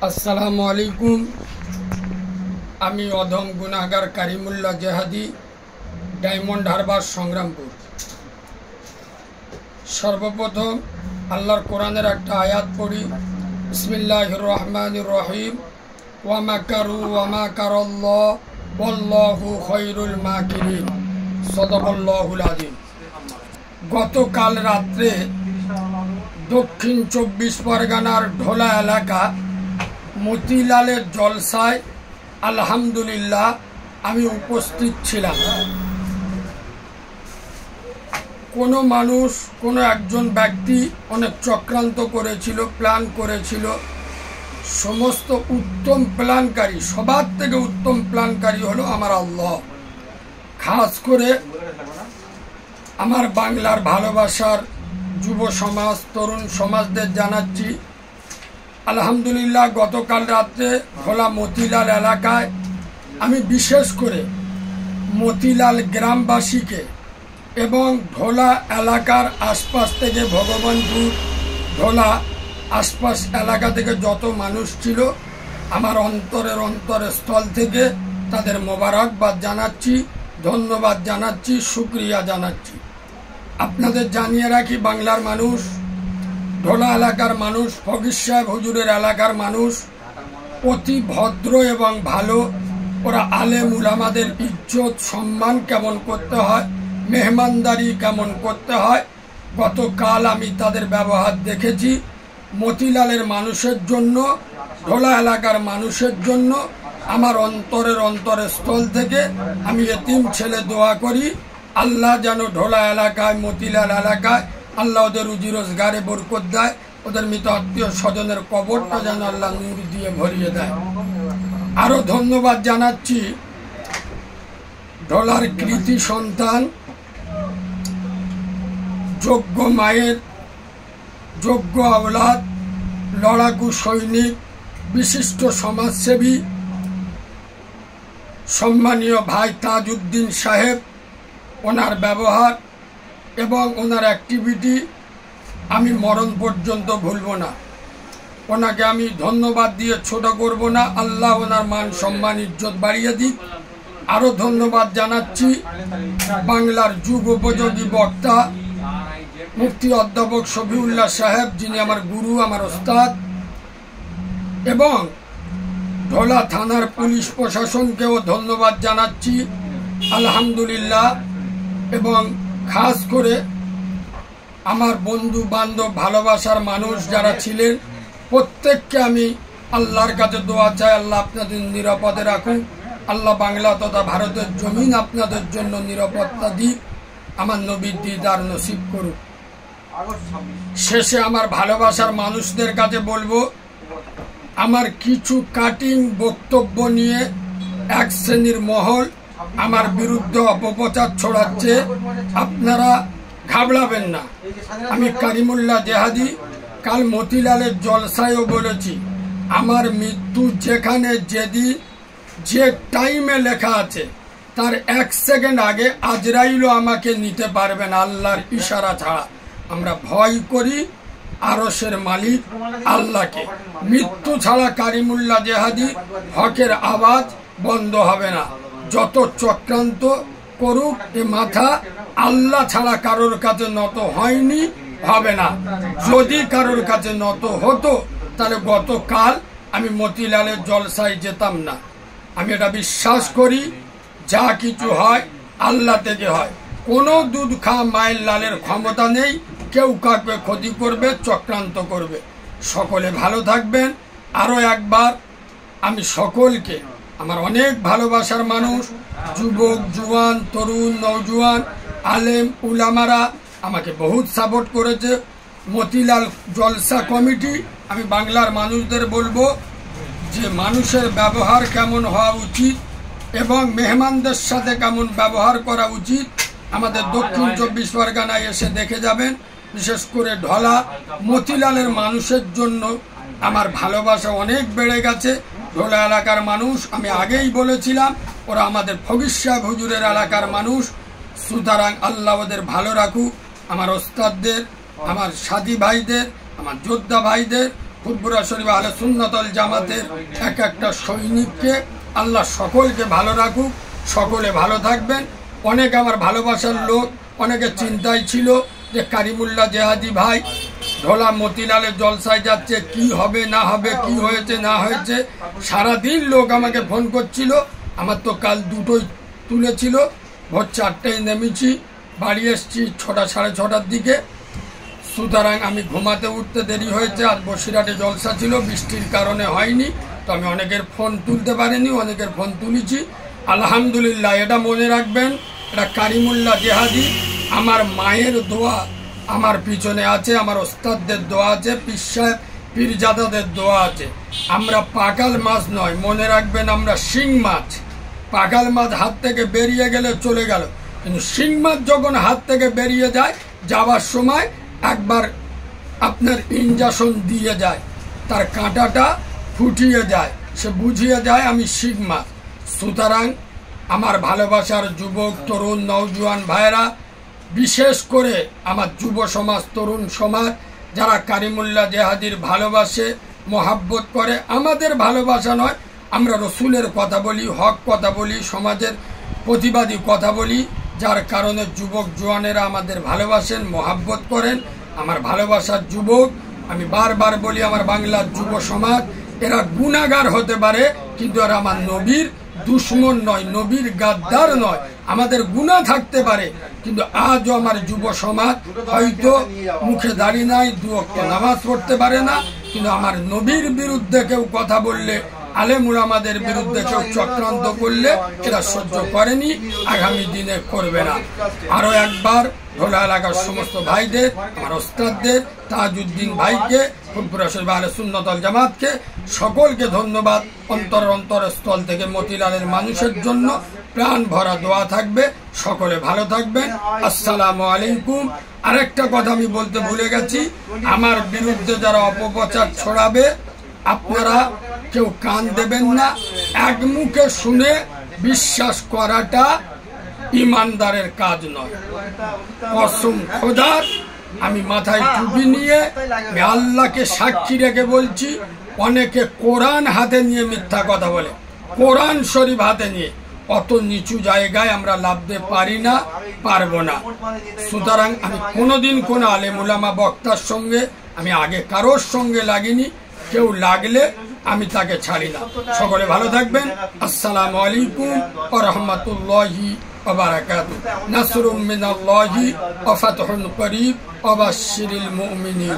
আসসালামু আলাইকুম। আমি অধম গুনাহগার কারিমুল্লাহ জেহাদি, ডায়মন্ড হারবার, সংগ্রামপুর। সর্বপ্রথম আল্লাহর কোরআনের একটা আয়াত পড়ি। বিসমিল্লাহির রহমানির রহিম। ওয়া মাকারু ওয়া মাকারাল্লাহ ওয়াল্লাহু খায়রুল মাকিরিন। সাদাকাল্লাহুল আযীম। গতকাল রাত্রে দক্ষিণ 24 পরগনার ঢোলা এলাকা মতিলালের জলসায় আলহামদুলিল্লাহ আমি উপস্থিত ছিলাম। কোনো মানুষ, কোনো একজন ব্যক্তি অনেক চক্রান্ত করেছিল, প্ল্যান করেছিল। সমস্ত উত্তম প্ল্যানকারী, সবার থেকে উত্তম প্ল্যানকারী হলো আমার আল্লাহ। খাস করে আমার বাংলার ভালোবাসার যুব সমাজ, তরুণ সমাজদের জানাচ্ছি আলহামদুলিল্লাহ। গতকাল রাত্রে ভোলা মতিলাল এলাকায় আমি বিশেষ করে মতিলাল গ্রামবাসীকে এবং ঢোলা এলাকার আশপাশ থেকে, ভগবানপুর, ঢোলা আশপাশ এলাকা থেকে যত মানুষ ছিল, আমার অন্তরের স্থল থেকে তাদের মোবারকবাদ জানাচ্ছি, ধন্যবাদ জানাচ্ছি, শুকরিয়া জানাচ্ছি। আপনাদের জানিয়ে রাখি, বাংলার মানুষ, ঢোলা এলাকার মানুষ, ফকির সাহেব হুজুরের এলাকার মানুষ অতি ভদ্র এবং ভালো। ওরা আলেম উলামাদের ইজ্জত সম্মান কেমন করতে হয়, মেহমানদারি কেমন করতে হয়, গতকাল আমি তাদের ব্যবহার দেখেছি। মতিলালের মানুষের জন্য, ঢোলা এলাকার মানুষের জন্য আমার অন্তরের স্থল থেকে আমি এতিম ছেলে দোয়া করি, আল্লাহ যেন ঢোলা এলাকায়, মতিলাল এলাকায় আল্লাহ ওদের রুজি রোজগারে বরকত দেয়, ওদের মৃত আত্মীয় স্বজনের কবরটা যেন আল্লাহ নূর দিয়ে ভরিয়ে দেয়। আরো ধন্যবাদ জানাচ্ছি ঢোলার কৃতি সন্তান, যোগ্য মায়ের যোগ্য আওলাদ, লড়াকু সৈনিক, বিশিষ্ট সমাজসেবী, সম্মানীয় ভাই তাজউদ্দিন সাহেব, ওনার ব্যবহার এবং ওনার অ্যাক্টিভিটি আমি মরণ পর্যন্ত ভুলব না। ওনাকে আমি ধন্যবাদ দিয়ে ছোট করব না। আল্লাহ ওনার মান সম্মান ইজ্জত বাড়িয়ে দিক। আরো ধন্যবাদ জানাচ্ছি বাংলার যুগ উপযোগী বক্তা মুফতি অধ্যাপক শফিউল্লাহ সাহেব, যিনি আমার গুরু, আমার ওস্তাদ, এবং ঢোলা থানার পুলিশ প্রশাসনকেও ধন্যবাদ জানাচ্ছি আলহামদুলিল্লাহ। এবং খাস করে আমার বন্ধু বান্ধব, ভালোবাসার মানুষ যারা ছিলেন, প্রত্যেককে আমি আল্লাহর কাছে দোয়া চাই, আল্লাহ আপনাদের নিরাপদে রাখুন। আল্লাহ বাংলা তথা ভারতের জমিন আপনাদের জন্য নিরাপত্তা দিক, আমার নবীর দিদার নসিব করুক। শেষে আমার ভালোবাসার মানুষদের কাছে বলবো, আমার কিছু কাটিং বক্তব্য নিয়ে এক শ্রেণীর মহল আমার বিরুদ্ধে অপপ্রচার ছড়াচ্ছে, আপনারা ঘাবড়াবেন না। আমি কারিমুল্লাহ জেহাদি কাল মতিলালের জলসায়ও বলেছি, আমার মৃত্যু যেখানে, যেদিন, যে টাইমে লেখা আছে তার 1 সেকেন্ড আগে আজরাইলও আমাকে নিতে পারবে না আল্লাহর ইশারা ছাড়া। আমরা ভয় করি আরশের মালিক আল্লাহকে। মৃত্যু ছাড়া কারিমুল্লাহ জেহাদি হকের আওয়াজ বন্ধ হবে না। যত চক্রান্ত করুক, এ মাথা আল্লাহ ছাড়া কারোর কাছে নত হয়নি, হবে না। যদি কারোর কাছে নত হতো তাহলে গতকাল আমি মতিলালের জলসায় যেতাম না। আমি এটা বিশ্বাস করি, যা কিছু হয় আল্লাহ থেকে হয়। কোনো দুধ খাওয়া মায়ের লালের ক্ষমতা নেই কেউ কাউকে ক্ষতি করবে, চক্রান্ত করবে। সকলে ভালো থাকবেন। আরো একবার আমি সকলকে, আমার অনেক ভালোবাসার মানুষ, যুবক, জুয়ান, তরুণ, নওজোয়ান, আলেম উলামারা আমাকে বহুত সাপোর্ট করেছে। মতিলাল জলসা কমিটি, আমি বাংলার মানুষদের বলবো যে মানুষের ব্যবহার কেমন হওয়া উচিত এবং মেহমানদের সাথে কেমন ব্যবহার করা উচিত, আমাদের দক্ষিণ 24 পরগনায় এসে দেখে যাবেন। বিশেষ করে ঢোলা মতিলালের মানুষের জন্য আমার ভালোবাসা অনেক বেড়ে গেছে। ঢোলা এলাকার মানুষ, আমি আগেই বলেছিলাম, ওরা আমাদের ফকির সাহেব হুজুরের এলাকার মানুষ। সুতরাং আল্লাহ ওদের ভালো রাখুক। আমার ওস্তাদদের, আমার সাথী ভাইদের, আমার যোদ্ধা ভাইদের ফুরফুরা শরীফ আহলে সুন্নাত ওয়াল জামাতের এক একটা সৈনিককে আল্লাহ সকলকে ভালো রাখুক, সকলে ভালো থাকবেন। অনেক আমার ভালোবাসার লোক অনেকে চিন্তায় ছিল যে কারিমুল্লাহ জেহাদি ভাই ঢোলা মতিলালের জলসায় যাচ্ছে, কি হবে না হবে, কি হয়েছে না হয়েছে। সারাদিন লোক আমাকে ফোন করছিল। আমার তো কাল দুটোই তুলেছিল, ভোর 4টায় নেমেছি, বাড়ি এসছি 6টা সাড়ে 6টার দিকে। সুতরাং আমি ঘুমাতে উঠতে দেরি হয়েছে। আর বসিরহাটে জলসা ছিল, বৃষ্টির কারণে হয়নি। তো আমি অনেকের ফোন তুলতে পারিনি, অনেকের ফোন তুলেছি। আলহামদুলিল্লাহ। এটা মনে রাখবেন, এটা কারিমুল্লাহ জেহাদি আমার মায়ের দোয়া আমার পিছনে আছে, আমার ওস্তাদদের দোয়া আছে, পীর সাহেব পীরজাদাদের দোয়া আছে। আমরা পাকাল মাছ নয়, মনে রাখবেন আমরা শিং মাছ। পাকাল মাছ হাত থেকে বেরিয়ে গেলে চলে গেল, কিন্তু শিং মাছ যখন হাত থেকে বেরিয়ে যায়, যাওয়ার সময় একবার আপনার ইঞ্জেকশন দিয়ে যায়, তার কাঁটাটা ফুটিয়ে যায়, সে বুঝিয়ে যায় আমি শিং মাছ। সুতরাং আমার ভালোবাসার যুবক তরুণ নওজোয়ান ভাইরা, বিশেষ করে আমার যুব সমাজ তরুণ সমাজ যারা কারিমুল্লাহ জেহাদির ভালোবাসে মহাব্বত করে, আমাদের ভালোবাসা নয়, আমরা রসুলের কথা বলি, হক কথা বলি, সমাজের প্রতিবাদী কথা বলি, যার কারণে যুবক জওয়ানেরা আমাদের ভালোবাসেন মহাব্বত করেন। আমার ভালোবাসার যুবক, আমি বারবার বলি আমার বাংলার যুব সমাজ এরা গুনাহগার হতে পারে, কিন্তু এরা আমার নবীর দুশ্মন নয়, নবীর গাদ্দার নয়। আমাদের গুনাহ থাকতে পারে, কিন্তু আজও আমার যুব সমাজ হয়তো মুখে দাড়ি নাই, 2 ওয়াক্ত নামাজ পড়তে পারে না, কিন্তু আমার নবীর বিরুদ্ধে কেউ কথা বললে, আলেম উলামাদের বিরুদ্ধে কেউ চক্রান্ত করলে এরা সহ্য করেনি, আগামী দিনে করবে না। আরো একবার ঢোলা এলাকার সমস্ত ভাইদের, আমার ওস্তাদদের, তাজউদ্দিন ভাইকে, ফুরফুরা শরীফ আহলে সুন্নাত ওয়াল জামাতকে সকলকে ধন্যবাদ। অন্তরস্থল থেকে মতিলালের মানুষের জন্য প্রাণ ভরা দোয়া থাকবে। সকলে ভালো থাকবেন। আসসালামু আলাইকুম। আরেকটা কথা আমি বলতে ভুলে গেছি, আমার বিরুদ্ধে যারা অপপ্রচার ছড়াবে আপনারা কেউ কান দেবেন না। এক মুখে শুনে বিশ্বাস করাটা ইমানদারের কাজ নয়। কসম খোদার, আমি মাথায় টুপি নিয়ে আল্লাহকে সাক্ষী রেখে বলছি, অনেকে কোরআন হাতে নিয়ে মিথ্যা কথা বলে, কোরআন শরীফ হাতে নিয়ে। অত নিচু জায়গায় আমরা লাভতে পারি না, পারবো না। সুতরাং আমি কোনোদিন কোনো আলেম উলামা বক্তার সঙ্গে আমি আগে কারোর সঙ্গে লাগিনি, কেউ লাগলে আমি তাকে ছাড়ি না। সকলে ভালো থাকবেন। আসসালামু আলাইকুম ওয়া রাহমাতুল্লাহি ওয়া বারাকাতুহু। নাসরুম মিনাল্লাহি ওয়া ফাতহুন করিব ওয়া বাশশিরিল মুমিনিন।